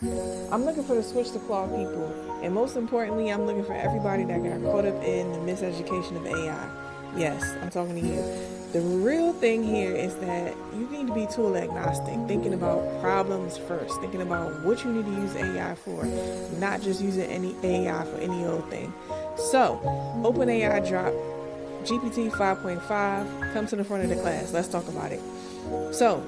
I'm looking for the switch to Claude people. And most importantly, I'm looking for everybody that got caught up in the miseducation of AI. Yes, I'm talking to you. The real thing here is that you need to be tool agnostic, thinking about problems first, thinking about what you need to use AI for, not just using any AI for any old thing. So, OpenAI dropped GPT 5.5. Come to the front of the class. Let's talk about it. So,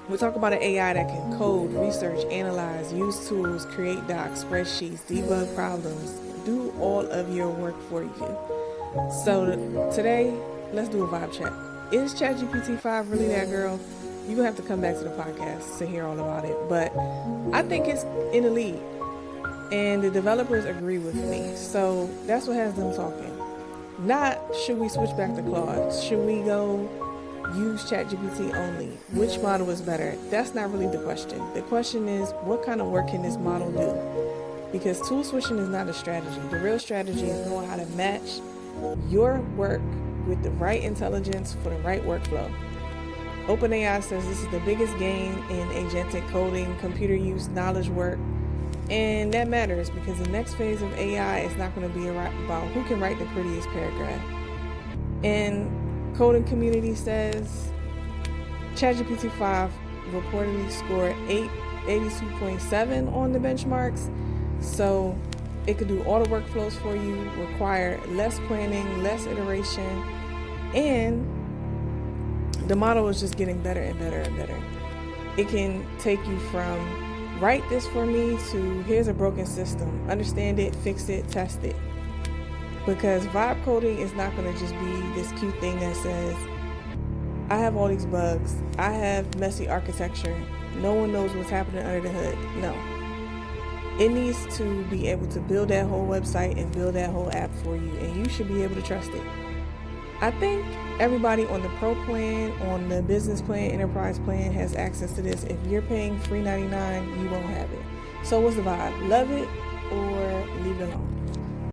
we'll talk about an AI that can code, research, analyze, use tools, create docs, spreadsheets, debug problems, do all of your work for you. So today, let's do a vibe check. Is ChatGPT 5 really that girl? You're going to have to come back to the podcast to hear all about it. But I think it's in the lead. And the developers agree with me. So that's what has them talking. Not, should we switch back to Claude? Should we go use ChatGPT only? Which model is better? That's not really the question. The question is, what kind of work can this model do? Because tool switching is not a strategy. The real strategy is knowing how to match your work with the right intelligence for the right workflow. OpenAI says this is the biggest gain in agentic coding, computer use, knowledge work, and that matters because the next phase of AI is not going to be about who can write the prettiest paragraph. And coding community says ChatGPT 5 reportedly scored 82.7 on the benchmarks, so it could do all the workflows for you, require less planning, less iteration, and the model is just getting better and better and better. It can take you from write this for me to here's a broken system, understand it, fix it, test it. Because vibe coding is not going to just be this cute thing that says, I have all these bugs, I have messy architecture, no one knows what's happening under the hood. No. It needs to be able to build that whole website and build that whole app for you, and you should be able to trust it. I think everybody on the pro plan, on the business plan, enterprise plan has access to this. If you're paying $3.99, you won't have it. So what's the vibe? Love it or leave it alone?